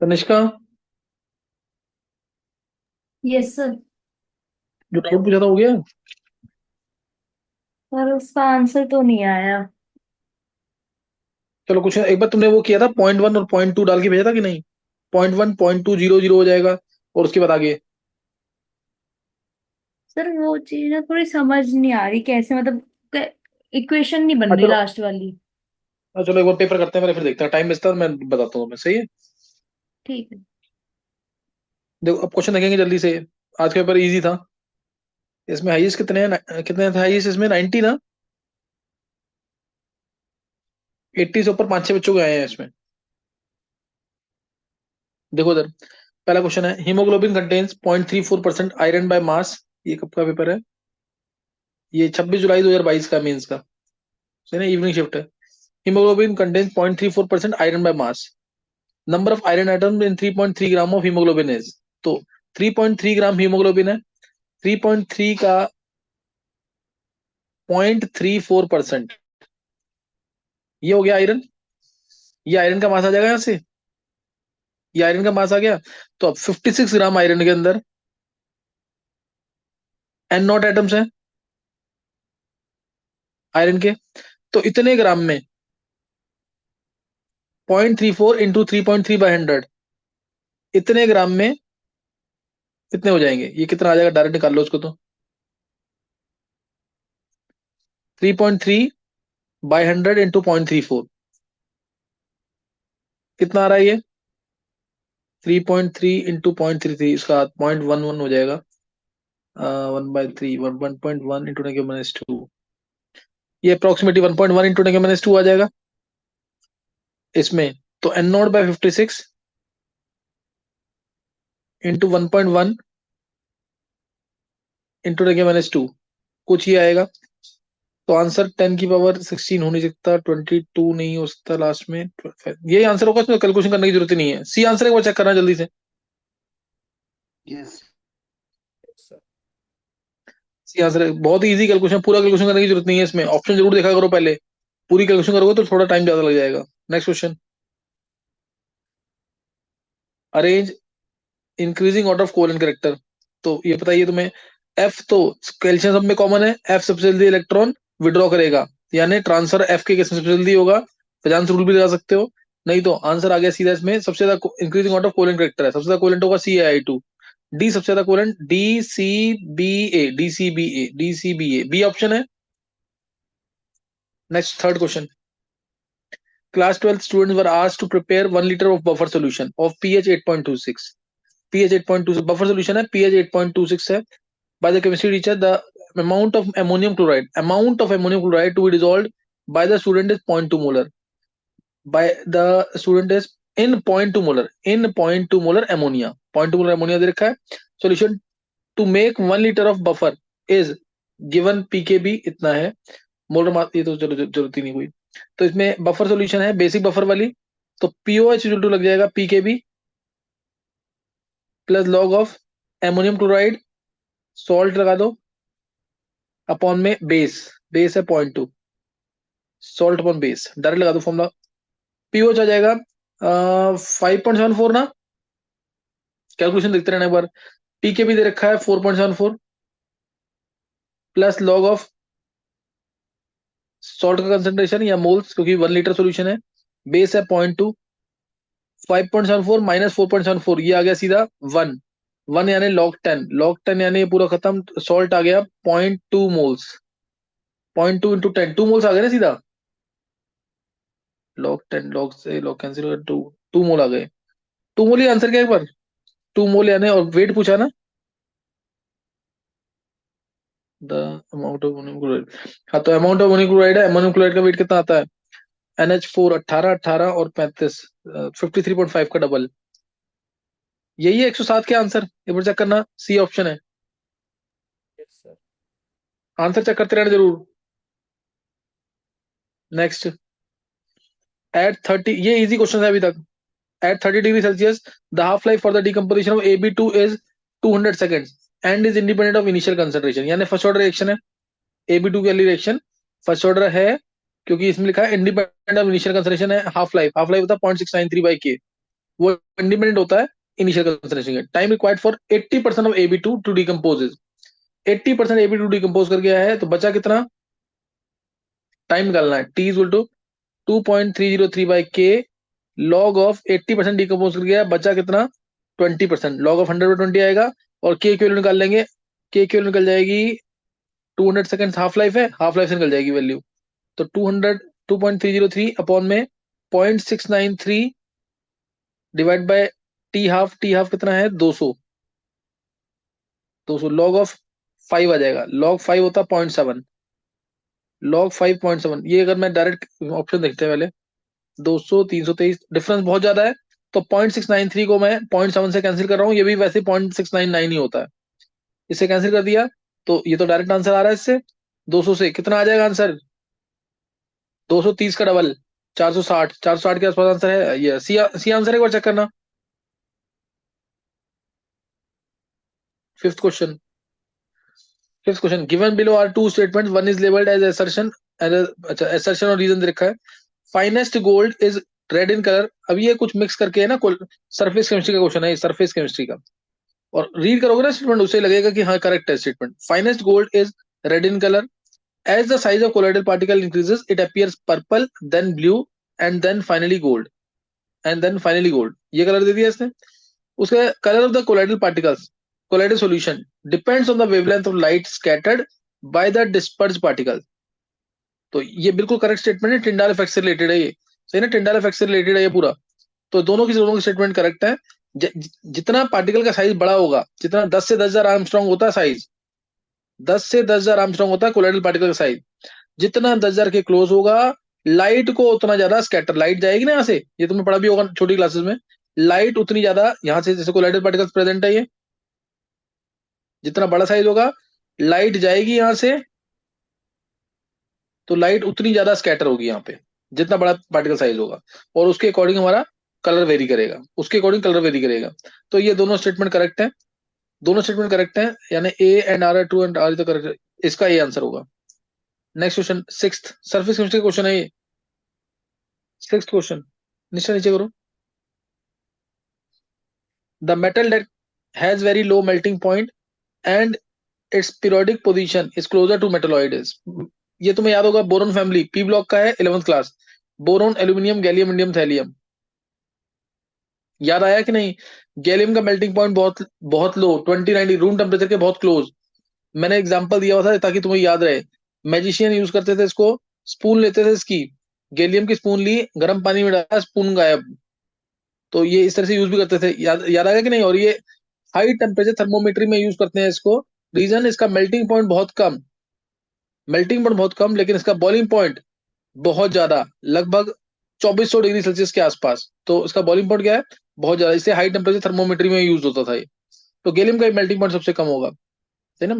Tanishka, yes sir. जो doubt पूछा था हो गया। पर उसका आंसर तो नहीं आया। चलो कुछ एक बार तुमने वो किया था, पॉइंट वन और पॉइंट टू डाल के भेजा था कि नहीं? Point one point two zero zero हो जाएगा, और उसके बाद आगे। सर वो चीज ना थोड़ी समझ नहीं आ रही कैसे, मतलब इक्वेशन नहीं बन हाँ रही चलो। लास्ट वाली। हाँ चलो, एक बार पेपर करते हैं पहले, फिर देखते हैं। टाइम बचता है तो मैं बताता हूँ तुम्हें, सही है। ठीक है। देखो अब क्वेश्चन देखेंगे जल्दी से। आज का पेपर इजी था। इसमें हाईएस्ट कितने हैं, कितने थे हाईएस्ट इसमें? 90 ना? 80 से ऊपर पांच छह बच्चों के आए हैं इसमें। देखो इधर, पहला क्वेश्चन है, haemoglobin contains 0.34% iron by mass. ये कब का पेपर है? ये 26 जुलाई 2022 का, मेंस का। सही ना, इवनिंग शिफ्ट है। Haemoglobin contains 0.34% iron by mass. Number of iron atom in 3.3 gram of haemoglobin is. तो 3.3 ग्राम हीमोग्लोबिन है। 3.3 का 0.34%, ये हो गया आयरन। ये आयरन का मास आ जाएगा यहाँ से। ये आयरन का मास आ गया। तो अब 56 ग्राम आयरन के अंदर एन नॉट एटम्स हैं आयरन के। तो इतने ग्राम में 0.34 इंटू 3.3/100, इतने ग्राम में कितने हो जाएंगे? ये कितना आ जाएगा, डायरेक्ट निकाल लो उसको तो। 3.3/100 इंटू 0.34, कितना आ रहा है ये? 3.3 इंटू 0.33, इसका 0.11 हो जाएगा। 1/3, 1.1 इंटू टेन के माइनस टू। ये अप्रोक्सीमेटली 1.1 इंटू टेन के माइनस टू आ जाएगा इसमें। तो n naught by 56 into 1.1 into ten के माइनस टू, कुछ ही आएगा। तो आंसर 10 की पावर 16 हो नहीं सकता, 22 नहीं हो सकता लास्ट में, 25 यही आंसर होगा। इसमें कैलकुलेशन करने की जरूरत ही नहीं है। सी आंसर एक बार चेक करना जल्दी से। Yes sir. सी आंसर बहुत इजी कैलकुलेशन, पूरा कैलकुलेशन करने की जरूरत नहीं है इसमें। ऑप्शन जरूर देखा करो पहले। पूरी कैलकुलेशन करोगे तो थोड़ा टाइम ज्यादा लग जाएगा। Next question, arrange increasing order of covalent character. तो ये बताइए तुम्हें, एफ तो कैल्शियम सब में कॉमन है, एफ सबसे जल्दी इलेक्ट्रॉन विड्रॉ करेगा, यानी ट्रांसफर एफ के केस में सबसे जल्दी होगा। पचास रूल भी लगा सकते हो। नहीं तो आंसर आ गया सीधा इसमें, सबसे ज्यादा increasing order of covalent character है, सबसे ज्यादा कोवेलेंट होगा CaI2। डी सबसे ज्यादा covalent, D C B A B option है। Next third question, class 12 students were asked to prepare 1 litre of buffer solution of pH 8.26। PH 8.26 buffer solution है, pH 8.26 है। By the chemistry teacher, the amount of ammonium chloride to be dissolved by the student is 0.2 molar. By the student is in 0.2 molar, in 0.2 molar ammonia, 0.2 molar ammonia दे रखा है। Solution to make 1 liter of buffer is given pkb इतना है। Molar mass ये तो चलो जरूरत ही नहीं कोई। तो इसमें बफर सॉल्यूशन है, बेसिक बफर वाली। तो पीओएच इक्वल टू लग जाएगा pKb plus log of ammonium chloride, salt लगा दो, अपॉन में बेस, बेस है 0.2, सॉल्ट अपॉन बेस, डायरेक्ट लगा दो फॉर्मूला। पीओच आ जाएगा 5.74 ना। कैलकुलेशन देखते रहना एक बार। पीके भी दे रखा है 4.74, प्लस लॉग ऑफ सॉल्ट का कंसेंट्रेशन या मोल्स, क्योंकि 1 लीटर सोल्यूशन है, बेस है 0.2, 5.74 माइनस 4.74, ये आ गया सीधा 1। 1 यानी लॉग 10 यानी ये पूरा खत्म। सॉल्ट आ गया 0.2 मोल्स, 0.2 इंटू 10, 2 मोल्स आ गए ना सीधा। लॉग 10, लॉग से लॉग कैंसिल हो, 2 मोल आ गए। 2 मोल ही आंसर क्या है एक बार? 2 मोल यानी, और वेट पूछा ना, the amount of ammonium chloride. हाँ तो अमाउंट ऑफ अमोनियम क्लोराइड है, अमोनियम क्लोराइड का वेट कितना आता है? NH4 18 18 और 35, 53.5 का डबल। यही है 107 के आंसर, एक बार चेक करना, सी ऑप्शन है। Yes sir. आंसर चेक करते रहना जरूर। नेक्स्ट, एट 30, ये इजी क्वेश्चन है अभी तक। At 30 degree Celsius the half life for the decomposition of AB2 is 200 seconds and is independent of initial concentration, यानी फर्स्ट ऑर्डर रिएक्शन है। AB2 की वाली रिएक्शन फर्स्ट ऑर्डर है, क्योंकि इसमें लिखा है इंडिपेंडेंट ऑफ इनिशियल कंसंट्रेशन है। हाफ लाइफ, हाफ लाइफ होता है 0.693/K। वो इंडिपेंडेंट होता है इनिशियल कंसंट्रेशन के। Time required for 80% of AB2 to decompose. 80% AB2 decompose कर गया है, तो बचा कितना? टाइम निकालना है। T इज टू 2.303 बाई के लॉग ऑफ 80% डिकम्पोज कर गया है, बचा कितना? 20%। लॉग ऑफ 100/20 आएगा, और के की वैल्यू निकाल लेंगे। के की वैल्यू निकल जाएगी 200 सेकंड हाफ लाइफ है, हाफ लाइफ से निकल जाएगी वैल्यू। तो 2.303 अपॉन में 0.693 divide by T half. T half कितना है? 200। 200 लॉग ऑफ 5 आ जाएगा। लॉग 5 होता 0.7। लॉग 5.7। ये अगर मैं डायरेक्ट ऑप्शन देखते हैं पहले, 200 323 डिफरेंस बहुत ज्यादा है, तो 0.693 को मैं 0.7 से कैंसिल कर रहा हूँ। ये भी वैसे 0.699 ही होता है। इससे कैंसिल कर दिया, तो ये तो डायरेक्ट आंसर आ रहा है इससे। 200 से कितना आ जाएगा आंसर? 230 का डबल 460। 460 के आसपास आंसर है। ये सी आंसर एक बार चेक करना। Fifth question. Fifth question, given below are two statements, one is labelled as assertion. अच्छा, असर्शन और रीजन दे रखा है। Finest gold is red in colour. अब ये कुछ मिक्स करके है ना, सरफेस केमिस्ट्री का क्वेश्चन है ये, सरफेस केमिस्ट्री का। और रीड करोगे ना स्टेटमेंट, उससे लगेगा कि हाँ करेक्ट है statement. Finest gold is red in colour. As the size of colloidal particle increases it appears purple, then blue, and then finally gold. And then finally gold, ये कलर दे दिया इसने। उसका colour of the colloidal particles, colloidal solution depends on the wavelength of light scattered by the disperse particle. तो ये बिल्कुल correct statement है, Tyndall effect से रिलेटेड है ये। सही ना, टिंडाल इफेक्ट से रिलेटेड है ये पूरा। तो दोनों की स्टेटमेंट करेक्ट है। जितना पार्टिकल का साइज बड़ा होगा, जितना 10 से 10,000 आर्मस्ट्रॉन्ग होता है साइज, 10 से 10,000 आर्मस्ट्रॉन्ग होता है कोलाइडल पार्टिकल का साइज, जितना 10,000 के क्लोज होगा, लाइट को उतना ज्यादा स्कैटर, लाइट जाएगी ना यहाँ से, ये तुमने पढ़ा भी होगा छोटी क्लासेस में। लाइट उतनी ज्यादा यहाँ से, जैसे कोलाइडल पार्टिकल्स प्रेजेंट है, ये जितना बड़ा साइज होगा लाइट जाएगी यहाँ से, तो लाइट उतनी ज्यादा स्कैटर होगी यहाँ पे, जितना बड़ा पार्टिकल साइज होगा। और उसके अकॉर्डिंग हमारा कलर वेरी करेगा, उसके अकॉर्डिंग कलर वेरी करेगा। तो ये दोनों स्टेटमेंट करेक्ट है। दोनों स्टेटमेंट करेक्ट है, यानी A and R, two and R तो करेक्ट। इसका ये आंसर होगा। Next question, sixth surface chemistry का क्वेश्चन है ये। सिक्स्थ क्वेश्चन, नीचे करो। The metal that has very low melting point and its periodic position is closer to metalloid is. ये तुम्हें याद होगा, बोरोन फैमिली, पी ब्लॉक का है, 11th class. Boron, aluminium, gallium, indium, thallium. याद आया कि नहीं? गैलियम का मेल्टिंग पॉइंट बहुत बहुत लो, 2090 रूम टेम्परेचर के बहुत क्लोज। मैंने एग्जांपल दिया हुआ था ताकि तुम्हें याद रहे। मैजिशियन यूज करते थे इसको, स्पून लेते थे इसकी, गैलियम की स्पून ली, गर्म पानी में डाला, स्पून गायब। तो ये इस तरह से यूज भी करते थे। याद आया कि नहीं? और ये हाई टेम्परेचर थर्मोमीटर में यूज करते हैं इसको। रीजन, इसका मेल्टिंग पॉइंट बहुत कम, मेल्टिंग पॉइंट बहुत कम, लेकिन इसका बॉइलिंग पॉइंट बहुत ज्यादा, लगभग 2400 डिग्री सेल्सियस के आसपास। तो इसका बॉइलिंग पॉइंट क्या है? बहुत ज्यादा। इससे हाई टेम्परेचर थर्मोमीटर में यूज होता था ये। तो गैलियम का मेल्टिंग पॉइंट सबसे कम होगा, है ना।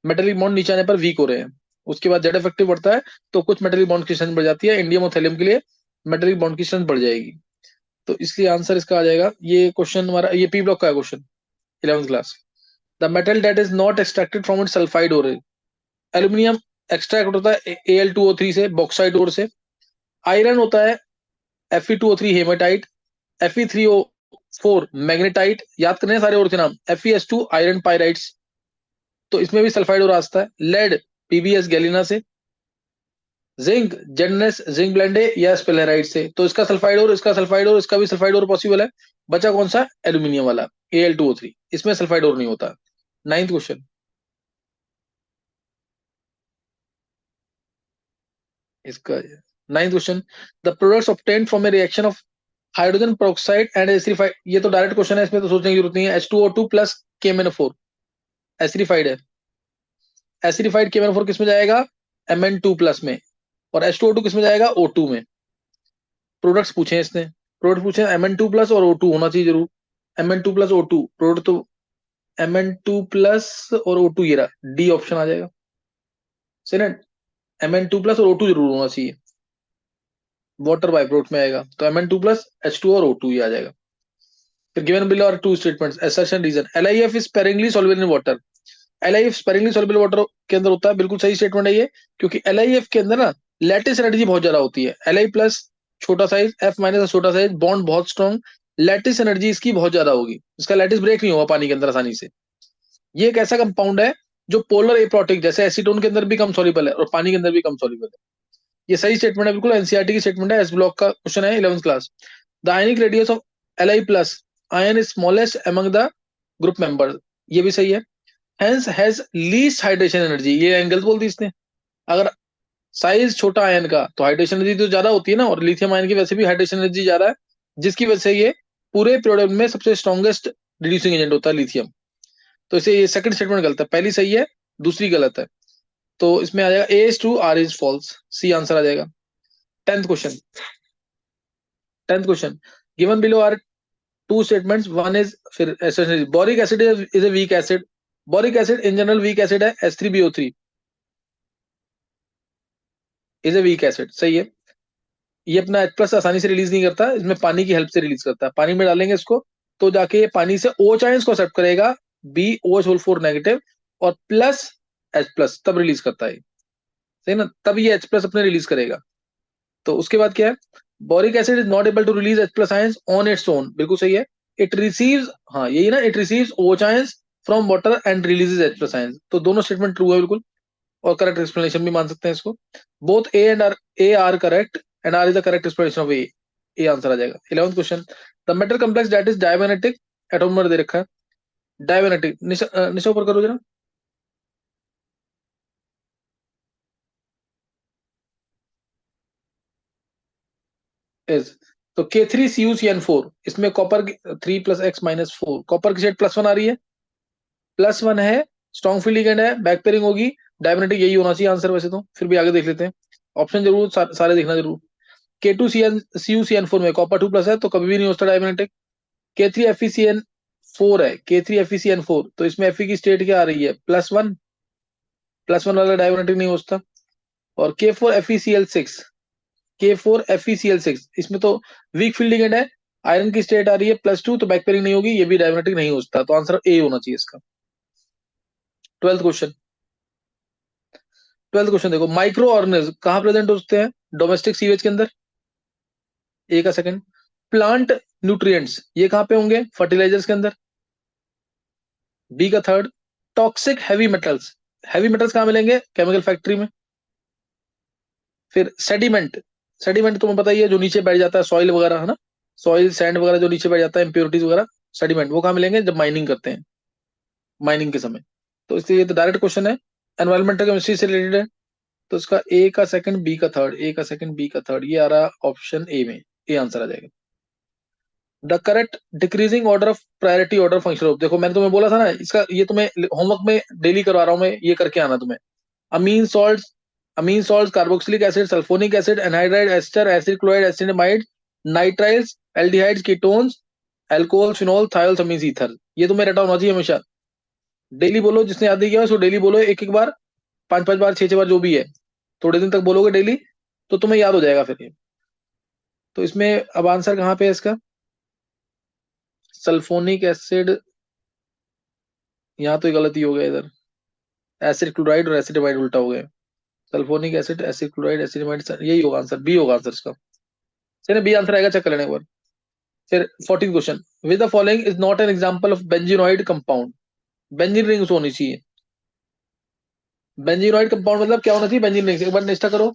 मेटेलिक बॉन्ड नीचे आने पर वीक हो रहे हैं। उसके बाद जेड इफेक्टिव बढ़ता है, तो कुछ मेटेलिक बॉन्ड की स्ट्रेंथ बढ़ जाती है। इंडियम और थैलियम के लिए मेटेलिक बॉन्ड की स्ट्रेंथ बढ़ जाएगी। तो इसलिए आंसर इसका आ जाएगा। ये क्वेश्चन हमारा, ये पी ब्लॉक का question, 11th class. The metal that is not extracted from it sulphide ore. Aluminium extract होता है Al2O3 से, बॉक्साइड ओर से। आयरन होता है Fe2O3 हेमाटाइट, Fe3O4 मैग्नेटाइट। याद करने हैं सारे और के नाम। FeS2 आयरन पायराइट्स, तो इसमें भी सल्फाइड और आता है। लेड PbS गैलिना से। जिंक जेडनेस जिंक ब्लेंडे या स्पेलेराइट से। तो इसका सल्फाइड और, इसका सल्फाइड और, इसका भी सल्फाइड और पॉसिबल है। बचा कौन सा? एल्यूमिनियम वाला Al2O3, इसमें सल्फाइड और नहीं होता। 9th क्वेश्चन, इसका 9th question, the products obtained from A reaction of hydrogen peroxide and acidified. ये तो डायरेक्ट क्वेश्चन है, इसमें तो सोचने की जरूरत नहीं है। H2O2 प्लस KMnO4 एसिडिफाइड है। एसिडिफाइड KMnO4 किस में जाएगा? Mn2 प्लस में। और H2O2 किस में जाएगा? O2 में। प्रोडक्ट्स पूछे इसने, प्रोडक्ट पूछे Mn2 प्लस और O2 होना चाहिए जरूर। Mn2 प्लस O2 प्रोडक्ट, तो Mn2 प्लस और O2, ये रहा, डी ऑप्शन आ जाएगा। सही ना, Mn2 प्लस और O2 जरूर होना चाहिए। वाटर बाय प्रोडक्ट में आएगा, तो Mn2 प्लस H2 और O2 ये आ जाएगा। फिर given below are two statements, assertion reason. LiF is sparingly soluble in water. LiF sparingly soluble water के अंदर होता है, बिल्कुल सही स्टेटमेंट है ये। क्योंकि LiF के अंदर ना लैटिस एनर्जी बहुत ज्यादा होती है। Li प्लस छोटा साइज, F माइनस छोटा साइज, बॉन्ड बहुत स्ट्रॉन्ग, लैटिस एनर्जी इसकी बहुत ज्यादा होगी, इसका लैटिस ब्रेक नहीं होगा पानी के अंदर आसानी से। ये एक ऐसा कंपाउंड है जो पोलर एप्रोटिक, जैसे एसीटोन के अंदर भी कम सॉल्युबल है और पानी के अंदर भी कम सॉल्युबल है। ये सही स्टेटमेंट है, बिल्कुल एनसीईआरटी की स्टेटमेंट है, एस ब्लॉक का क्वेश्चन है 11th class. The ionic radius of Li plus ion is smallest among the group members, ये भी सही है। Hence has least hydration energy, ये एंगल बोल दी इसने। अगर साइज छोटा आयन का तो हाइड्रेशन एनर्जी तो ज्यादा होती है ना, और लिथियम आयन की वैसे भी हाइड्रेशन एनर्जी ज्यादा है, जिसकी वजह से ये पूरे प्रोडक्ट में सबसे स्ट्रॉन्गेस्ट रिड्यूसिंग एजेंट होता है लिथियम। तो इसे ये सेकंड स्टेटमेंट गलत है, पहली सही है, दूसरी गलत है। तो इसमें आ जाएगा A is true, R is false, C answer आ जाएगा। 10th question. 10th question, given below are two statements, one is, फिर boric acid is a weak acid. Boric acid in general weak acid है, H3BO3 is a weak acid, सही है। ये अपना H plus आसानी से रिलीज नहीं करता, इसमें पानी की हेल्प से रिलीज करता है। पानी में डालेंगे इसको तो जाके ये पानी से OH आयंस को एक्सेप्ट करेगा, BOH4 नेगेटिव और प्लस H प्लस, तब रिलीज करता है, सही ना, तब ये H प्लस अपने रिलीज करेगा। तो उसके बाद क्या है, boric acid is not able to release H plus ions on its own, बिल्कुल सही है। इट रिसीव्स, हाँ यही ना, it receives OH ions from water and releases H plus ions, तो दोनों स्टेटमेंट ट्रू है बिल्कुल, और करेक्ट एक्सप्लेनेशन भी मान सकते हैं इसको। Both A R correct and R is the correct explanation of A answer आ जाएगा। 11th question, the metal complex that is diamagnetic, atom number दे रखा है डायमैग्नेटिक, निशा ऊपर करो जरा। इज, तो K3CuCN4, इसमें कॉपर 3 + X - 4, कॉपर की शेड +1 आ रही है, +1 है, स्ट्रॉन्ग फील्ड लिगेंड है, बैक पेयरिंग होगी, डायमैग्नेटिक, यही होना चाहिए आंसर वैसे तो, फिर भी आगे देख लेते हैं। ऑप्शन जरूर सारे देखना जरूर। K2CuCN4 में कॉपर 2+ है तो कभी भी नहीं होता डायमैग्नेटिक। K3FeCN4 है, K3FeCN4, तो इसमें Fe की स्टेट क्या आ रही है, +1, +1 वाला डायमैग्नेटिक नहीं होता। और K4FeCl6 इसमें तो वीक फील्ड लिगेंड है, आयरन की स्टेट आ रही है +2, तो बैक पेयरिंग नहीं होगी, ये भी डायमैग्नेटिक नहीं होता, तो आंसर ए होना चाहिए इसका। 12th question. 12th क्वेश्चन देखो, माइक्रो ऑर्गेनिज्म कहाँ प्रेजेंट होते हैं, डोमेस्टिक सीवेज के अंदर, ए का सेकंड। प्लांट न्यूट्रिएंट्स ये कहाँ पे होंगे, फर्टिलाइजर्स के अंदर, बी का थर्ड। टॉक्सिक हैवी मेटल्स कहाँ मिलेंगे, केमिकल फैक्ट्री में। फिर सेडिमेंट, सेडिमेंट तुम्हें पता ही है, जो नीचे बैठ जाता है, सॉइल वगैरह है ना, सॉइल सैंड वगैरह जो नीचे बैठ जाता है, इंप्योरिटीज वगैरह, सेडिमेंट वो कहाँ मिलेंगे, जब माइनिंग करते हैं, माइनिंग के समय। तो इसलिए ये तो डायरेक्ट क्वेश्चन है, एनवायरमेंटल केमिस्ट्री से रिलेटेड है। तो इसका ए का सेकंड, बी का थर्ड, ए का सेकंड, बी का थर्ड, ये आ रहा ऑप्शन ए में, ए आंसर आ जाएगा। The correct decreasing order of priority order function of, देखो मैंने तुम्हें बोला था ना, इसका ये तुम्हें होमवर्क में डेली करवा रहा हूं मैं, ये करके आना तुम्हें। Amine salt, amine salt, carboxylic acid, sulphonic acid, anhydride ester, acid chloride, acid amide, nitriles, aldehydes, ketones, alcohol, phenol, thiols, amines, ether, ये तुम्हें रटा होना चाहिए हमेशा। डेली बोलो, जिसने याद नहीं किया उसको डेली बोलो, एक एक बार, 5 5 बार, 6 6 बार, जो भी है, थोड़े दिन तक बोलोगे डेली, तो तुम्हें याद हो जाएगा फिर ये। तो इसमें अब आंसर कहाँ पे है इसका, सल्फोनिक एसिड, यहाँ तो गलती हो गया इधर, एसिड क्लोराइड और एसिडमाइड उल्टा हो गया। सल्फोनिक एसिड, एसिड क्लोराइड, एसिडमाइड, यही होगा आंसर, बी होगा आंसर इसका, चलिए बी आंसर आएगा, चेक कर लेने एक बार। फिर 14th question, with the following is not an example of benzenoid compound, benzene rings होनी चाहिए। बेंजीनॉइड कंपाउंड मतलब क्या होना चाहिए, बेंजीन रिंग्स, एक बार निष्ठा करो।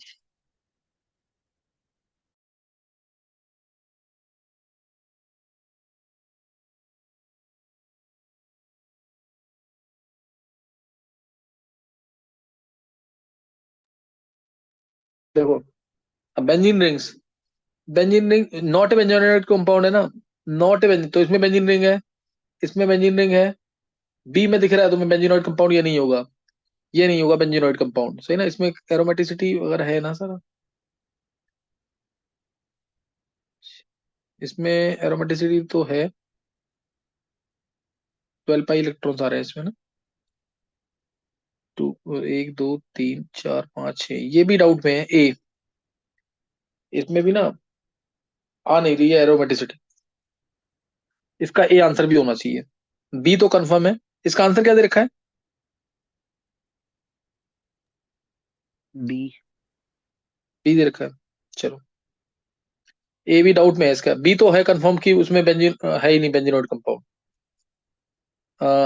देखो, अब benzene rings, benzene ring not a benzenoid compound है ना, नॉट ए बेंजीन, तो इसमें बेंजीन रिंग है, इसमें बेंजीन रिंग है, बी में दिख रहा है तुम्हें बेंजीनॉइड कंपाउंड, ये नहीं होगा, ये नहीं होगा बेंजीनॉइड कंपाउंड, सही ना, इसमें एरोमेटिसिटी वगैरह है ना सारा, इसमें एरोमेटिसिटी तो है, 12 पाई इलेक्ट्रॉन्स आ रहे हैं इसमें ना, टू, 1 2 3 4 5 6, ये भी डाउट में है ए, इसमें भी ना आ नहीं रही है एरोमेटिसिटी, इसका ए आंसर भी होना चाहिए। बी तो कंफर्म है, इसका आंसर क्या दे रखा है, बी। बी दे रखा है, चलो। ए भी डाउट में है इसका, बी तो है कंफर्म कि उसमें बेंजीन है ही नहीं, benzenoid compound.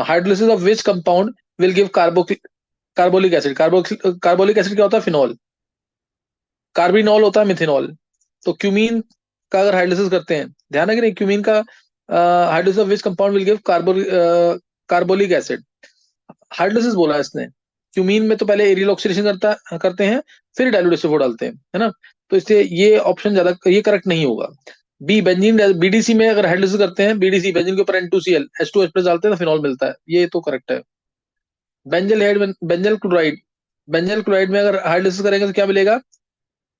Hydrolysis of which compound will give carbolic acid. Carbolic acid क्या होता है? फिनॉल। कार्बिनॉल होता है मिथेनॉल। तो क्यूमीन का अगर हाइड्रोलिसिस करते हैं, ध्यान है कि नहीं, क्यूमीन का hydrolysis of which compound will give carbolic acid. Hydrolysis बोला है इसने। क्यूमीन में तो पहले एरियल ऑक्सीडेशन करते हैं, फिर डाइल्यूट एसिड डालते हैं, है ना। तो इसलिए ये ऑप्शन ज्यादा, ये करेक्ट नहीं होगा। बी बेंजीन, बीडीसी में अगर हाइड्रोलिसिस करते हैं, बीडीसी बेंजीन के ऊपर N2Cl H2H प्लस डालते हैं तो फिनॉल मिलता है, ये तो करेक्ट है। Benzyl head, benzyl chloride, benzyl chloride में अगर हाइड्रोलिसिस करेंगे तो क्या मिलेगा?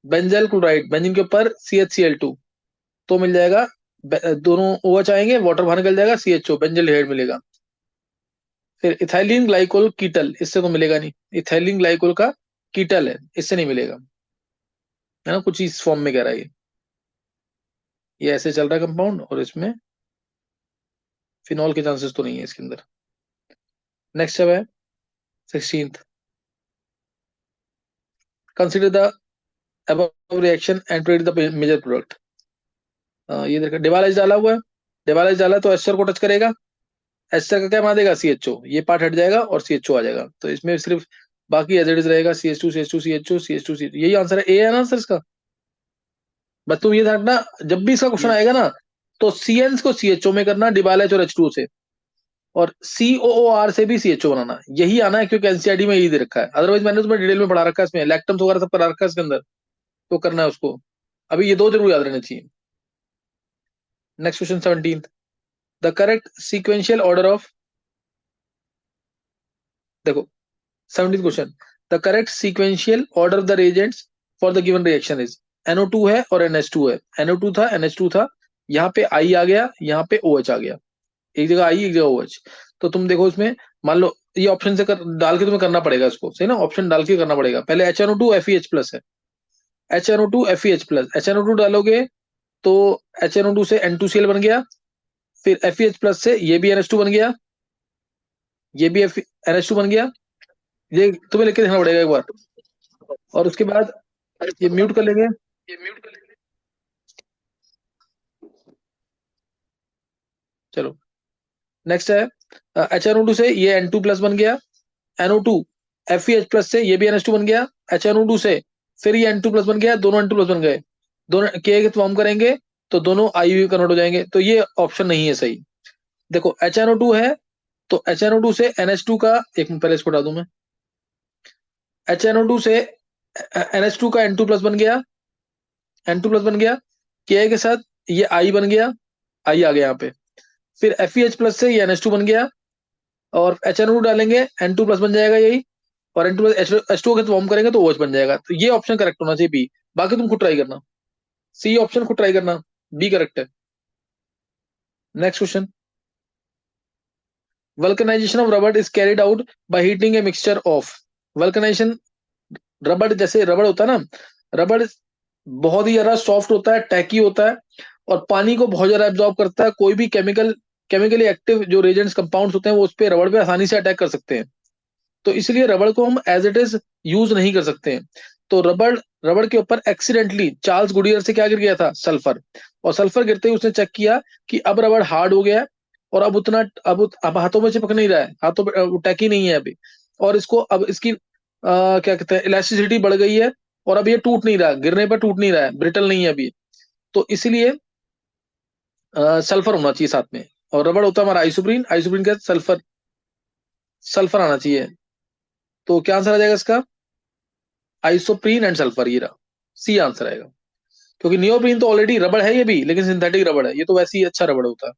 बेंजल क्लोराइड, बेंजीन के ऊपर CHCl2 तो मिल जाएगा। दोनों OH आएंगे, वाटर बाहर निकल जाएगा, CHO बेंजल हेड मिलेगा। फिर इथाइलिन ग्लाइकोल कीटल, इससे तो मिलेगा नहीं, इथाइलिन ग्लाइकोल का कीटल है, इससे नहीं मिलेगा, है ना। कुछ इस फॉर्म में कह रहा है ये ऐसे चल रहा है कंपाउंड, और इसमें फिनॉल के चांसेस तो नहीं है इसके अंदर। नेक्स्ट है 16th, consider the above reaction and predict the major product। ये देखो डिवालाइज डाला हुआ है, डिवालाइज डाला तो एस्टर को टच करेगा, एस्टर का क्या बना देगा? CHO, ये पार्ट हट जाएगा और CHO आ जाएगा, तो इसमें सिर्फ बाकी एज इट इज रहेगा CH2 CH2 CHO CH2 CH2, यही आंसर है, ए है ना आंसर इसका। बस तुम ये ध्यान, जब भी इसका क्वेश्चन आएगा ना, तो CN को CHO में करना, डिवालाइज और H2O से, और COOR से भी CHO बनाना, यही आना है, क्योंकि NCERT में यही दे रखा है। अदरवाइज मैंने तुम्हें डिटेल में पढ़ा रखा है, इसमें लैक्टम्स वगैरह सब पढ़ा रखा है इसके अंदर, तो करना है उसको। अभी ये दो जरूर याद रहने चाहिए। Next question 17, the correct sequential order of, देखो 17th question, the correct sequential order of the reagents for the given reaction is, NO2 है और NH2 है, NO2 था NH2 था, यहाँ पे I आ गया, यहाँ पे OH आ गया, एक जगह I एक जगह OH। तो तुम देखो इसमें, मान लो ये ऑप्शन से डाल के तुम्हें करना पड़ेगा इसको, सही ना, ऑप्शन डाल के करना पड़ेगा। पहले HNO2 FeH प्लस है, HNO2 FeH प्लस, HNO2 डालोगे तो HNO2 से N2Cl बन गया, फिर FeH प्लस से ये भी NH2 बन गया, ये भी NH2 बन गया, ये तुम्हें लिख के देखना पड़ेगा एक बार। और उसके बाद ये म्यूट कर लेंगे, चलो नेक्स्ट है HNO2 से ये N2 प्लस बन गया, NO2 FeH प्लस से ये भी NH2 बन गया, HNO2 से फिर ये N2 प्लस बन गया, दोनों N2 प्लस बन गए, दोनों के फॉर्म करेंगे तो दोनों I कन्वर्ट हो जाएंगे, तो ये ऑप्शन नहीं है सही। देखो HNO2 है तो HNO2 से NH2 का, एक मिनट पहले इसको हटा दूं मैं, HNO2 से NH2 का N2 प्लस बन गया, N2 प्लस बन गया, के के साथ ये I बन गया, I आ गया यहाँ पे, फिर FeH प्लस से ये NH2 बन गया, और HNO2 डालेंगे N2 प्लस बन जाएगा यही, और N2 प्लस H2O के फॉर्म करेंगे तो OH बन जाएगा, तो ये ऑप्शन करेक्ट होना चाहिए बी, बाकी तुम खुद ट्राई करना, सी ऑप्शन खुद ट्राई करना, बी करेक्ट है। Next question, vulcanization of rubber is carried out by heating a mixture of, vulcanization, रबड़ जैसे रबड़ होता है ना, रबड़ बहुत ही ज्यादा सॉफ्ट होता है, टैकी होता है, और पानी को बहुत ज्यादा एब्जॉर्ब करता है, कोई भी केमिकली एक्टिव जो रेजेंट्स कंपाउंड्स होते हैं वो उस पे रबड़ पे आसानी से अटैक कर सकते हैं, तो इसलिए रबड़ को हम एज इट इज यूज नहीं कर सकते हैं। तो रबड़ रबड़ के ऊपर एक्सीडेंटली चार्ल्स गुडियर से क्या गिर गया था? सल्फर, और सल्फर गिरते ही उसने चेक किया कि अब रबड़ हार्ड हो गया है, और अब उतना अब हाथों में चिपक नहीं रहा है, हाथों पे टैकी नहीं है अभी, और इसको अब इसकी क्या कहते हैं, इलास्टिसिटी बढ़ गई है, और अब ये टूट नहीं रहा, गिरने पर टूट नहीं रहा है, ब्रिटल नहीं है अभी, तो इसलिए सल्फर होना चाहिए साथ में, और रबड़ होता है हमारा आइसोप्रीन, आइसोप्रीन के साथ सल्फर, सल्फर आना चाहिए, तो क्या आंसर आ जाएगा इसका? आइसोप्रीन एंड सल्फर, ये रहा सी आंसर आएगा, क्योंकि नियोप्रीन तो ऑलरेडी रबड़ है ये भी, लेकिन सिंथेटिक रबड़ है, ये तो वैसे ही अच्छा रबड़ होता है।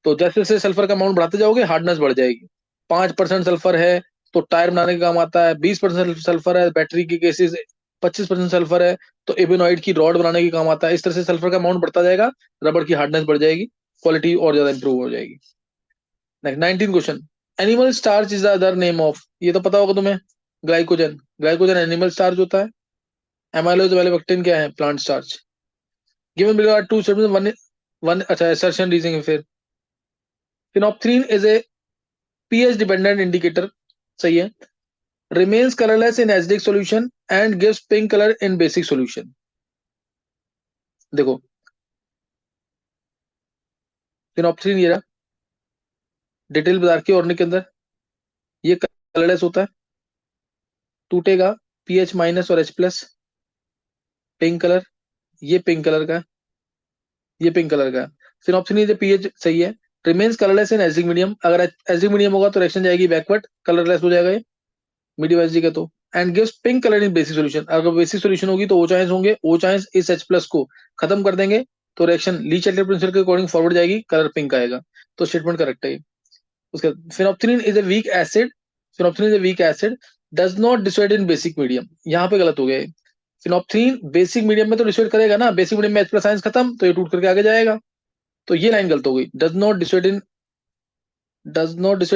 तो जैसे जैसे सल्फर का अमाउंट बढ़ाते जाओगे हार्डनेस बढ़ जाएगी। 5% सल्फर है तो टायर बनाने का काम आता है, 20% सल्फर है बैटरी के केसेस, 25% सल्फर है तो एबेनॉइड की रॉड बनाने के काम आता है, इस तरह से सल्फर का अमाउंट बढ़ता जाएगा, रबड़ की हार्डनेस बढ़ जाएगी, क्वालिटी और ज्यादा इंप्रूव हो जाएगी। Next 19 question, animal starch is the other name of, ये तो पता होगा तुम्हें, ग्लाइकोजन, ग्लाइकोजन एनिमल स्टार्च होता है, एमाइलोज वाले क्या है? Plant starch. Given below are two statements, one one अच्छा असर्शन रीजनिंग है, फिर phenolphthalein is a pH dependent indicator, सही है, remains colourless in acidic solution and gives pink colour in basic solution. देखो फिनॉप्सिलिन ये रहा, डिटेल बता के ऑर्गेनिक के अंदर, ये कलरलेस होता है, टूटेगा पीएच माइनस और H+, पिंक कलर, ये पिंक कलर का है, ये पिंक कलर का है। फिनॉप्सिलिन जो पीएच सही है, remains colourless in acidic medium, अगर एसिडिक मीडियम होगा तो रिएक्शन जाएगी बैकवर्ड, कलरलेस हो जाएगा ये मीडियम एसिडिक है तो। And gives pink colour in basic solution, अगर बेसिक सॉल्यूशन होगी तो OCH होंगे, OCH इस H+ को खत्म कर देंगे तो रिएक्शन ली-चाइल्ड प्रिंसिपल के अकॉर्डिंग फॉरवर्ड जाएगी, कलर पिंक आएगा, तो स्टेटमेंट करेक्ट है ये। उसके phenolphthalein is a weak acid, phenolphthalein is a weak acid, does not dissociate in basic medium, यहाँ पे गलत हो गया। फिनॉप्सिलिन बेसिक मीडियम में तो डिसोसिएट करेगा ना, बेसिक मीडियम में H+ आयंस खत्म तो ये टूट करके आगे जाएगा, तो ये लाइन गलत हो गई, does not dissociate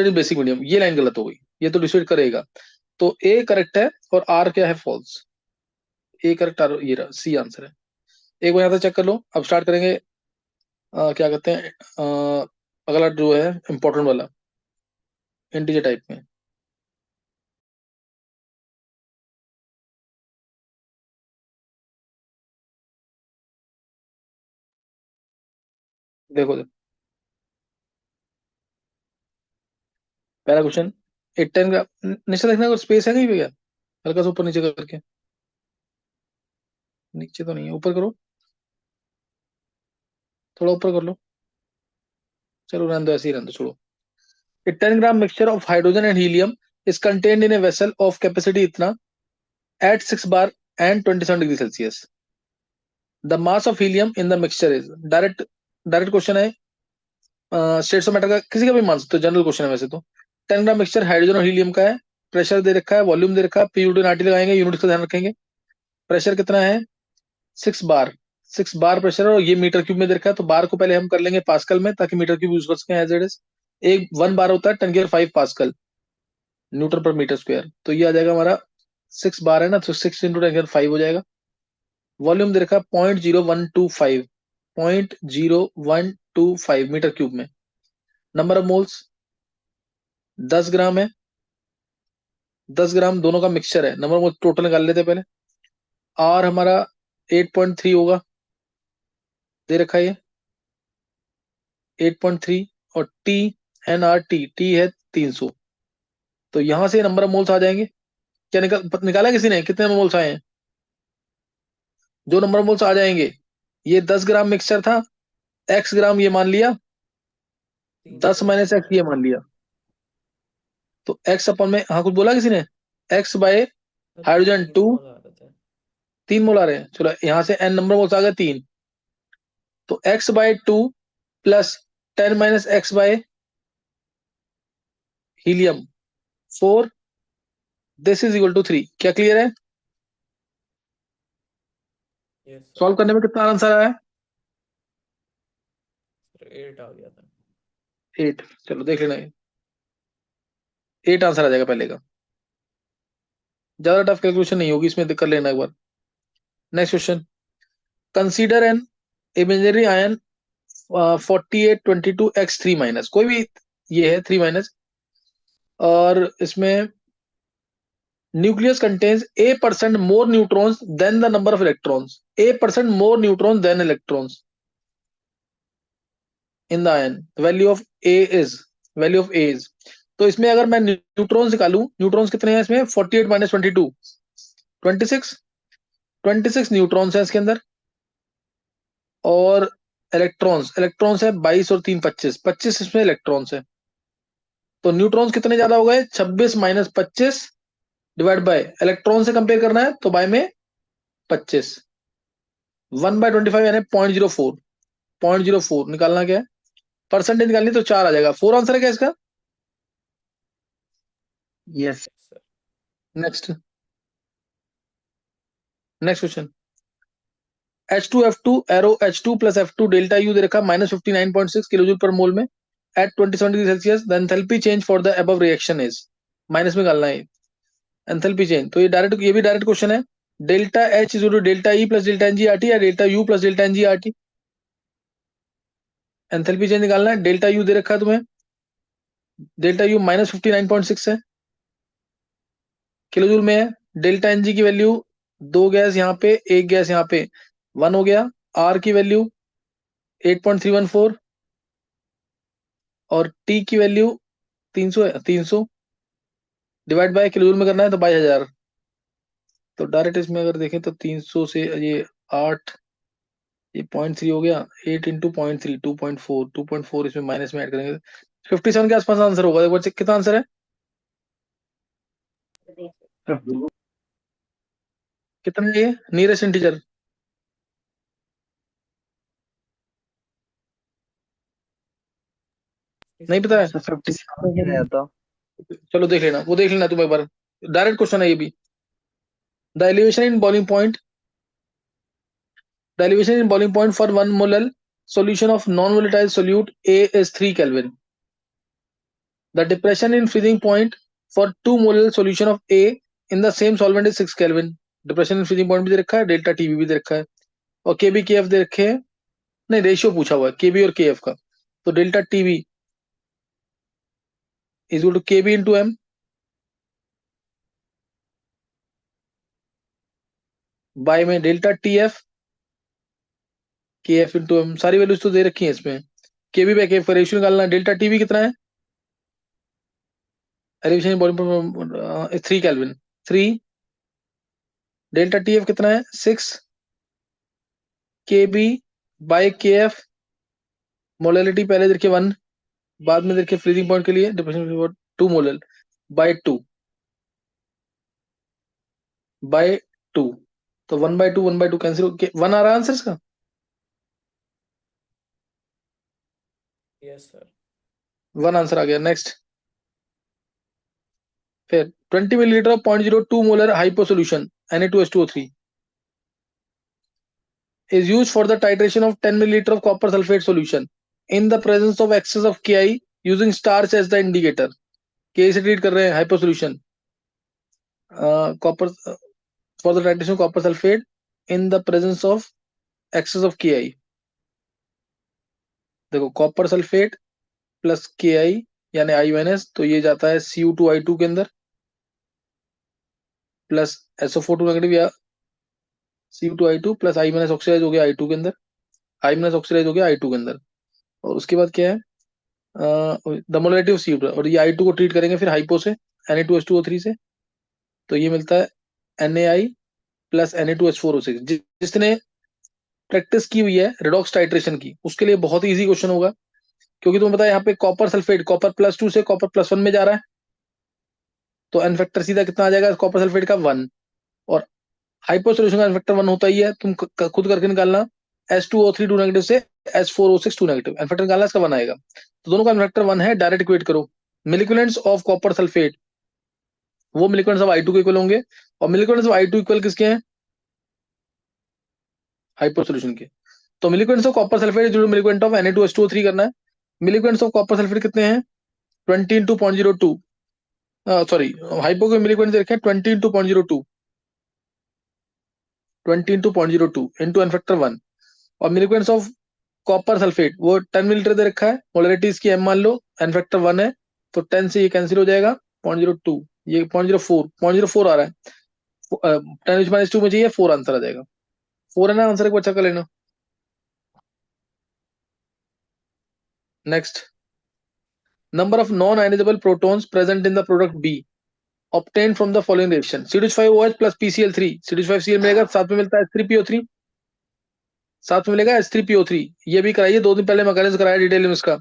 in basic medium, ये लाइन गलत हो गई, ये तो डिसोसिएट करेगा, तो ए करेक्ट है और आर क्या है, फॉल्स। ए करेक्ट, आर ये रहा, सी आंसर है। एक बार यहाँ से चेक कर लो, अब स्टार्ट करेंगे क्या कहते हैं अगला जो है इंपॉर्टेंट वाला इंटीजर टाइप में। देखो देखो पहला क्वेश्चन, 8 10 का नीचे देखना, कोई स्पेस है कहीं पे क्या, हल्का सा ऊपर नीचे करके, नीचे तो नहीं है, ऊपर करो, थोड़ा ऊपर कर लो, चलो रहने दो, ऐसे ही रहने दो, छोड़ो। A 10 gram mixture of hydrogen and helium is contained in a vessel of capacity इतना at 6 bar and 27 degree Celsius. The mass of helium in the mixture is direct question है, स्टेट्स ऑफ मैटर का किसी का भी मान सकते हो, general question है वैसे तो। 10 ग्राम मिक्सचर हाइड्रोजन और हीलियम का है, प्रेशर दे रखा है, वॉल्यूम दे रखा है, पीयूटी आरटी लगाएंगे, यूनिट का ध्यान रखेंगे। प्रेशर कितना है, 6 बार, 6 बार प्रेशर, और ये मीटर क्यूब में दे रखा है, तो बार को पहले हम कर लेंगे पास्कल में ताकि मीटर क्यूब यूज कर सकें एज इट इज। एक 1 बार होता है 10⁵ पास्कल न्यूटन पर मीटर स्क्वायर, तो ये आ जाएगा हमारा 6 बार है ना, तो 6 × 10⁵ हो जाएगा। वॉल्यूम दे रखा है 0.0125, 0.0125 मीटर क्यूब में। नंबर ऑफ मोल्स 10 ग्राम है, 10 ग्राम दोनों का मिक्सचर है, नंबर ऑफ मोल्स टोटल निकाल लेते हैं पहले। आर हमारा 8.3 होगा, दे रखा है ये 8.3, और टी टी है 300, तो यहां से नंबर ऑफ मोल्स आ जाएंगे। क्या निकाला किसी ने, कितने मोल्स आए हैं, जो नंबर ऑफ मोल्स आ जाएंगे, ये 10 ग्राम मिक्सचर था, x ग्राम ये मान लिया, 10 - x ये मान लिया, तो x अपन में, हाँ कुछ बोला किसी ने, x बाय हाइड्रोजन 2, 3 मोल आ रहे हैं, चलो यहां से n नंबर मोल्स आ गए 3, तो x/2 plus 10 - x by helium 4, this is equal to 3। क्या क्लियर है, सॉल्व करने में कितना आंसर आया, 8 आ गया था। 8, चलो देख लेना, 8 आंसर आ जाएगा पहले का, ज्यादा टफ कैलकुलेशन नहीं होगी इसमें, कर लेना एक बार। Next question, consider an imaginary ion 4822x3-, कोई भी ये है 3-, और इसमें nucleus contains A% more neutrons than the number of electrons, A% more neutrons than electrons in the ion, value of A is, तो इसमें अगर मैं न्यूट्रॉन्स निकालूं, न्यूट्रॉन्स कितने हैं इसमें, 48 - 22 26 न्यूट्रॉन्स है इसके अंदर, और इलेक्ट्रॉन्स है 22 और 3 25 इसमें इलेक्ट्रॉन्स है, तो न्यूट्रॉन्स कितने ज्यादा हो गए, 26 - 25 डिवाइड बाय, इलेक्ट्रॉन से कंपेयर करना है तो बाय में 25, 1/25 यानी 0.04 निकालना, क्या है परसेंटेज निकालनी, तो 4 आ जाएगा, 4 आंसर है क्या इसका। Yes, next question, H2F2 arrow H2 + F2 delta U दे रखा -59.6 किलोजूल पर मोल में at 27 degree Celsius, the enthalpy change for the above reaction is, minus में निकालना है एंथैल्पी चेंज, तो ये भी डायरेक्ट क्वेश्चन है, delta H is delta E + delta NG/RT या delta U + delta NG/RT, enthalpy change निकालना है। डेल्टा U दे रखा है तुम्हें, डेल्टा U -59.6 है किलोजूल में है, डेल्टा NG की वैल्यू 2 गैस यहाँ पे, 1 गैस यहाँ पे 1 हो गया, R की वैल्यू 8.314, और टी की वैल्यू 300 है, 300 डिवाइड बाय किलोजूल में करना है तो बाई 1000। तो डायरेक्ट इसमें अगर देखें तो 300 से ये 8, ये 0.3 हो गया, 8 इंटू 0.3, 2.4, 2.4 इसमें माइनस में ऐड करेंगे 57 के आसपास आंसर होगा। देखो बच्चे कितना आंसर है, कितना है ये नियरेस्ट इंटीजर? नहीं पता है? सर 57 ही आया था। चलो देख लेना, वो देख लेना तुम एक बार, डायरेक्ट क्वेश्चन है ये भी। The elevation in boiling point, the elevation in boiling point for 1 molar solution of non-volatile solute A is 3 Kelvin. The depression in freezing point for 2 molar solution of A in the same solvent is 6 Kelvin. Depression in freezing point भी दे रखा है, delta TV भी दे रखा है, और केबी KF दे रखे हैं। नहीं, रेशियो पूछा हुआ है केबी और केएफ का, तो delta Tb is equal to Kb into m by में delta Tf Kf into m. सारी वैल्यूज तो दे रखी है इसमें। केबी बाय केएफ का रेशियो निकालना है। डेल्टा टीवी कितना है, elevation in boiling point 3 kelvin, 3 delta Tf कितना है 6 केबी बाय केएफ। मोलैलिटी पहले देखिए 1, बाद में देखिए फ्रीजिंग पॉइंट के लिए डिप्रेशन 2 मोलल बाय 2 बाय 2, तो 1/2 1/2 कैंसिल हो गया, 1 आ रहा है आंसर इसका, यस सर। 1 आंसर आ गया। नेक्स्ट, फिर 20 millilitre of 0.02 molar hypo solution Na2H2O3 is used for the titration of 10 milliliter of copper sulfate solution in the presence of excess of Ki using starch as the indicator. Ki से treat कर रहे हैं hypo solution copper for the titration of copper sulfate in the presence of excess of Ki। देखो copper sulphate plus Ki यानी I- तो ये जाता है Cu2I2 के अंदर प्लस SO4 नेगेटिव या Cu2I2 प्लस I- ऑक्सीडाइज हो गया I2 के अंदर, I- ऑक्सीडाइज हो गया I2 के अंदर। और उसके बाद क्या है, द मोलैलिटी ऑफ CO2, और ये I2 को ट्रीट करेंगे फिर हाइपो से Na2H2O3 से, तो ये मिलता है NaI प्लस Na2H4O6। जिसने प्रैक्टिस की हुई है रेडॉक्स टाइट्रेशन की, उसके लिए बहुत ही इजी क्वेश्चन होगा, क्योंकि तुम्हें पता है यहाँ पे कॉपर सल्फेट कॉपर +2 से कॉपर +1 में जा रहा है, तो एन फैक्टर सीधा कितना आ जाएगा कॉपर सल्फेट का 1, और हाइपो सोल्यूशन का एन फैक्टर 1 होता ही है, तुम खुद करके निकालना। H2O3 2 नेगेटिव से H4O6 2 नेगेटिव, एन फैक्टर निकालना इसका 1 आएगा, तो दोनों का एन फैक्टर 1 है, डायरेक्ट इक्वेट करो। मिलिक्यूलेंट्स ऑफ कॉपर सल्फेट वो मिलिक्यूलेंट्स ऑफ I2 के इक्वल होंगे, और मिलिक्यूलेंट्स ऑफ I2 इक्वल किसके हैं, हाइपो सोल्यूशन के। तो मिलिक्यूलेंट्स ऑफ कॉपर सल्फेट जो मिलिक्यूलेंट ऑफ Na2H2O3 करना है। मिलिक्यूलेंट्स ऑफ कॉपर सल्फेट कितने हैं 20 इंटू 0.02, सॉरी हाइपो के मिलिक्यूलेंट्स देखे 20 into 0.02, 20 into 0.02 into n factor 1, और मिलिक्वेंस ऑफ कॉपर सल्फेट वो 10 मिलीलीटर दे रखा है, मोलरिटी इसकी एम मान लो, एन फैक्टर 1 है, तो 10 से ये कैंसिल हो जाएगा 0.02, ये 0.04 आ रहा है, 10⁻² में चाहिए 4 आंसर आ जाएगा, 4 है ना आंसर, को अच्छा कर लेना। Next, number of non ionizable protons present in the product B obtained from the following reaction, CH5OH plus PCl3, CH5Cl मिलेगा, साथ में मिलता है H3PO3, साथ में मिलेगा H3PO3, ये भी कराइए 2 दिन पहले मैकेनिज्म कराया डिटेल में इसका,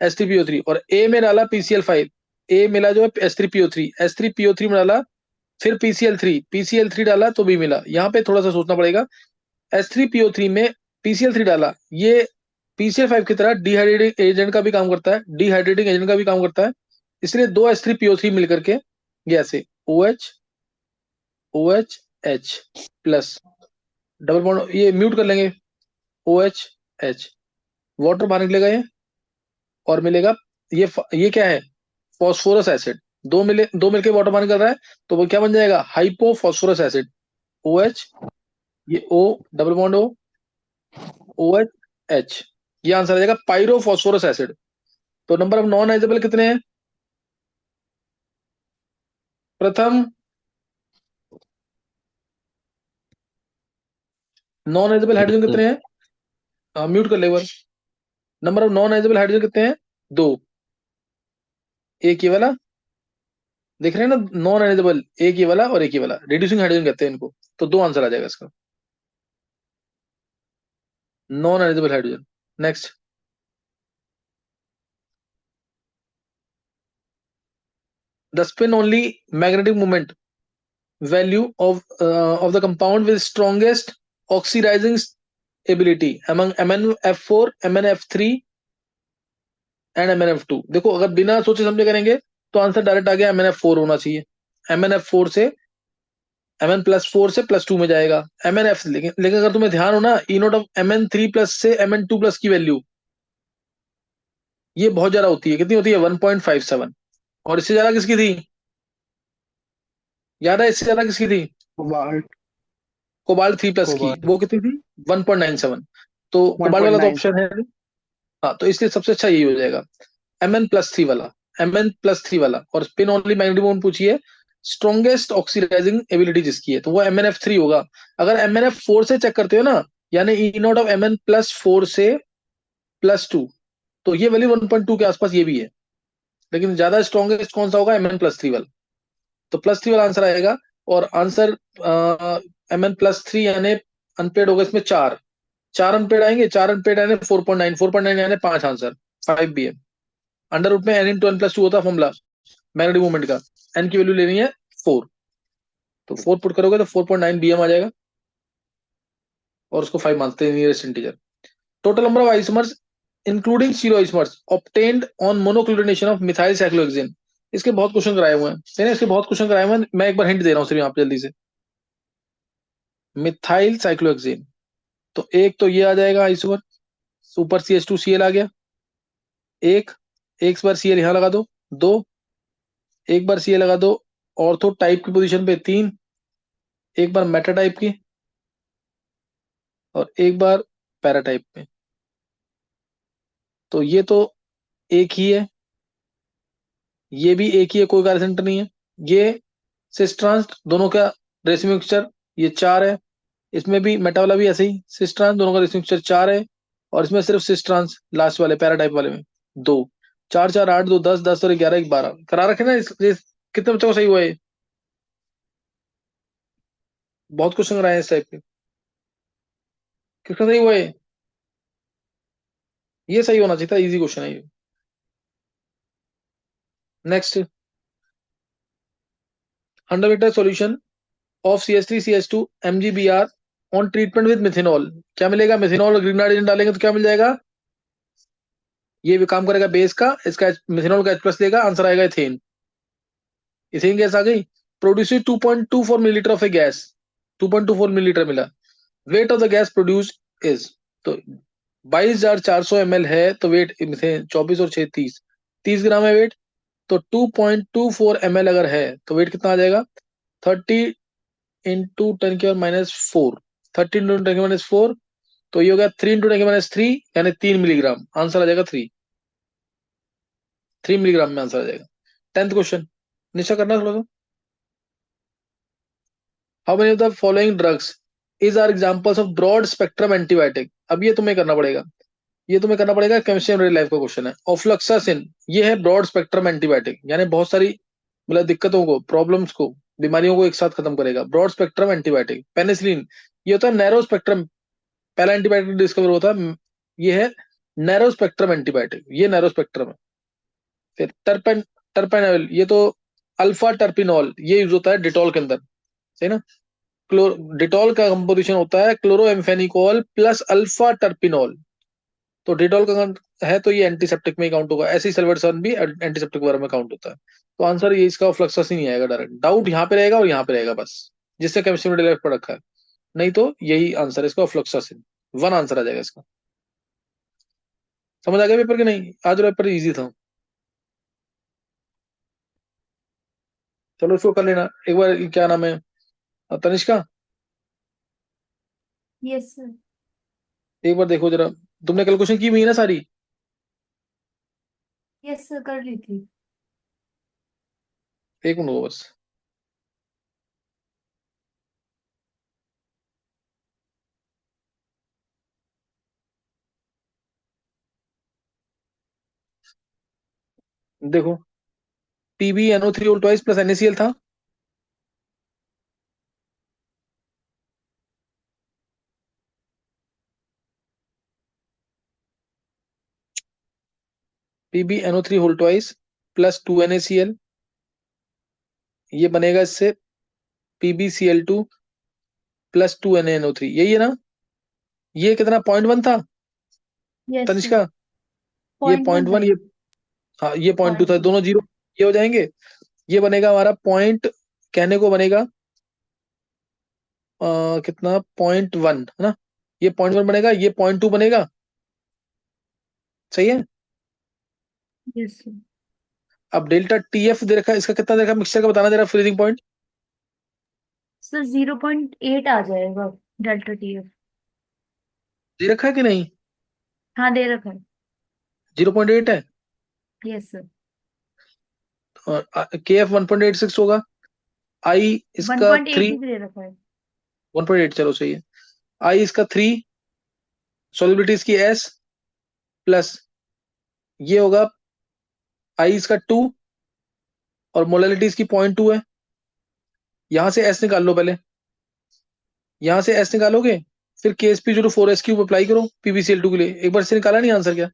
H3PO3, और A में डाला PCl5, A मिला जो है H3PO3, H3PO3 में डाला फिर PCl3 डाला तो भी मिला। यहाँ पे थोड़ा सा सोचना पड़ेगा, H3PO3 में PCl3 डाला, ये PCl5 की तरह डिहाइड्रेटिंग एजेंट का भी काम करता है, डिहाइड्रेटिंग एजेंट का भी काम करता है, इसलिए 2 H3PO3 मिलकर के ये ऐसे OH OH H plus double bond, ये म्यूट कर लेंगे OH H, वाटर बाहर निकलेगा ये, और मिलेगा ये क्या है फॉस्फोरस एसिड, दो मिलके वाटर बाहर निकल रहा है, तो वो क्या बन जाएगा हाइपो फॉस्फोरस एसिड, OH, ये O double bond OH H, ये आंसर आ जाएगा पायरो फॉस्फोरस एसिड। तो नंबर ऑफ नॉन आइजेबल कितने हैं, प्रथम नॉन आइजेबल हाइड्रोजन कितने हैं, म्यूट कर ले एक बार, नंबर ऑफ नॉन आइजेबल हाइड्रोजन कितने हैं दो, एक ये वाला देख रहे हैं ना, नॉन आयनाइजेबल, एक ये वाला और एक ये वाला, रिड्यूसिंग हाइड्रोजन कहते हैं इनको। तो दो आंसर आ जाएगा इसका, non ionizable hydrogen. Next, the spin only magnetic moment value of the compound with strongest oxidizing ability among MnF4, MnF3 and MnF2। देखो अगर बिना सोचे समझे करेंगे तो आंसर डायरेक्ट आ गया, MnF4 होना चाहिए। MnF4 से Mn+4 से +2 में जाएगा MnF, लेकिन अगर तुम्हें ध्यान हो ना, ई नोट ऑफ Mn3+ से Mn2+ की वैल्यू ये बहुत ज्यादा होती है। कितनी होती है? 1.57। और इससे ज्यादा किसकी थी? याद है इससे ज्यादा किसकी थी? कोबाल्ट। कोबाल्ट 3+ की, कोबाल्ट वो कितनी थी? 1.97। तो कोबाल्ट वाला तो 1.9। ऑप्शन है नहीं। हाँ, तो इसलिए सबसे अच्छा यही हो जाएगा, Mn+3 वाला। Mn+3 वाला, और स्पिन ओनली मैग्नेटिक मोमेंट पूछिए, स्ट्रॉन्गेस्ट ऑक्सीडाइजिंग एबिलिटी जिसकी है, तो वो MnF3 होगा। अगर MnF4 से चेक करते हो ना, यानी ई नॉट ऑफ Mn+4 से +2, तो ये वैल्यू 1.2 के आसपास ये भी है। लेकिन ज्यादा स्ट्रॉन्गेस्ट कौन सा होगा? Mn+3 वाला। तो +3 वाला आंसर आएगा। और आंसर Mn+3 यानी अनपेड होगा इसमें चार, चार अनपेड आएंगे, चार अनपेड आने 4.9, 4.9 यानी पांच आंसर, 5 भी है। अंडर रूट में n × n+2 होता है फॉर्मूला मैग्नेटिक मूवमेंट का। n की वैल्यू लेनी है 4, तो 4 पुट करोगे तो 4.9 bm आ जाएगा, और उसको 5 मानते हैं nearest integer. Total number of isomers including zero isomers obtained on monochlorination of methyl cyclohexane. इसके बहुत क्वेश्चन कराए हुए हैं, इसके बहुत क्वेश्चन कराए हुए हैं। मैं एक बार हिंट दे रहा हूँ सिर्फ यहाँ पे जल्दी से। मिथाइल साइक्लोहेक्सेन, तो एक तो ये आ जाएगा आइसोमर, सुपर CH2Cl आ गया, एक, एक बार Cl यहाँ लगा दो, दो, एक बार Cl लगा दो ऑर्थो टाइप की पोजीशन पे, तीन, एक बार मेटा टाइप की, और एक बार पैरा टाइप में। तो ये तो एक ही है, ये भी एक ही है, कोई कार्य सेंटर नहीं है। ये सिस्ट्रांस दोनों का रेसिड्यू मिक्सचर ये चार है। इसमें भी मेटा वाला भी ऐसे ही, सिस्ट्रांस दोनों का रेसिड्यू मिक्सचर चार है। और इसमें सिर्फ सिस्ट्रांस लास्ट वाले पैरा टाइप वाले में दो, चार चार आठ, दो 10, 10 और 11 एक 12 करा रखे ना कितने बच्चों को सही हुआ है? बहुत क्वेश्चन कराए हैं इस टाइप के, किसका सही हुआ है? ये सही होना चाहिए था, इजी क्वेश्चन है ये। Next, 100 metre solution of CH3CH2 MgBr on treatment with methanol. क्या मिलेगा? मिथेनॉल और ग्रीन हाइड्रोजन डालेंगे तो क्या मिल जाएगा? ये भी काम करेगा बेस का, इसका मिथेनॉल का H+ लेगा, आंसर आएगा इथेन। इथेन गैस आ गई। Produce 2.24 millilitre of a gas, 2.24 millilitre मिला। Weight of the gas produce is, तो 22,400 ml है, तो वेट मिथेन 24 और 6 30, 30 ग्राम है वेट। तो 2.24 ml अगर है तो वेट कितना आ जाएगा? 30 इंटू 10⁻⁴, 30 इंटू 10⁻⁴, तो ये हो गया 3 इंटू 10⁻³ यानी 3 मिलीग्राम, आंसर आ जाएगा 3 मिलीग्राम में आंसर आ जाएगा। 10th क्वेश्चन, निशा करना थोड़ा सा। How many of the following drugs is are examples of broad spectrum antibiotic? अब ये तुम्हें करना पड़ेगा, ये तुम्हें करना पड़ेगा, केमिस्ट्री एंड रियल लाइफ का क्वेश्चन है। ऑफ्लक्सासिन ये है ब्रॉड स्पेक्ट्रम एंटीबायोटिक, यानी बहुत सारी मतलब दिक्कतों को, प्रॉब्लम्स को, बीमारियों को एक साथ खत्म करेगा, ब्रॉड स्पेक्ट्रम एंटीबायोटिक। पेनिसिलिन ये होता है नैरो स्पेक्ट्रम, पहला एंटीबायोटिक डिस्कवर होता है, ये है नैरो स्पेक्ट्रम एंटीबायोटिक, ये नैरो स्पेक्ट्रम है। फिर टर्पेनॉल ये तो अल्फा टर्पिनॉल, ये यूज होता है डिटॉल के अंदर, सही ना। डिटॉल का कंपोजिशन होता है क्लोरोएम्फेनिकोल प्लस अल्फा टर्पिनॉल। तो डिटॉल का है तो ये एंटीसेप्टिक में ही काउंट होगा, ऐसे ही सल्फेट्रान भी एंटीसेप्टिक वगैरह में काउंट होता है। तो आंसर ये इसका फ्लक्सस ही नहीं आएगा, डायरेक्ट डाउट यहाँ पे रहेगा और यहाँ पे रहेगा बस, जिससे केमिस्ट्री में डिलेक्ट पढ़ रखा है। नहीं तो यही आंसर है इसका, फ्लक्सासिन। वन आंसर आ जाएगा इसका। समझ आ गया पेपर के नहीं? आज पेपर इजी था। चलो इसको कर लेना एक बार, क्या नाम है, तनिष्का, यस सर। एक बार देखो जरा, तुमने कैलकुलेशन की हुई है ना सारी? यस सर, कर ली थी। एक मिनट बस। देखो PbNO3 whole twice plus NaCl था, PbNO3 whole twice plus 2NaCl, ये बनेगा इससे PbCl2 प्लस 2NaNO3, यही है ना? ये कितना, 0.1 था यस सर, तनिष्का? ये 0.1 था 0.1, ये। ये हाँ ये 0.2 था, 0.2। दोनों जीरो ये हो जाएंगे। ये बनेगा हमारा पॉइंट, कहने को बनेगा कितना, 0.1 है ना? ये 0.1 बनेगा, ये 0.2 बनेगा, सही है। Yes sir. अब डेल्टा TF दे रखा है, इसका कितना दे रखा है, मिक्सचर का बताना, दे रहा फ्रीजिंग पॉइंट सर 0.8 आ जाएगा डेल्टा TF। दे रखा है कि नहीं? हाँ दे रखा है। 0.8 है, यस सर। और KF 1.86 होगा, आई इसका 1.8 3, ही दे रखा है। 1.8 चलो सही है। आई इसका 3, सॉल्युबिलिटी इसकी S प्लस ये होगा आई इसका 2, और मोलैलिटी इसकी 0.2 है। यहां से S निकाल लो पहले, यहां से S निकालोगे, फिर KSP 04 S क्यूब अप्लाई करो PbCl2 के लिए। एक बार से निकाला नहीं आंसर क्या?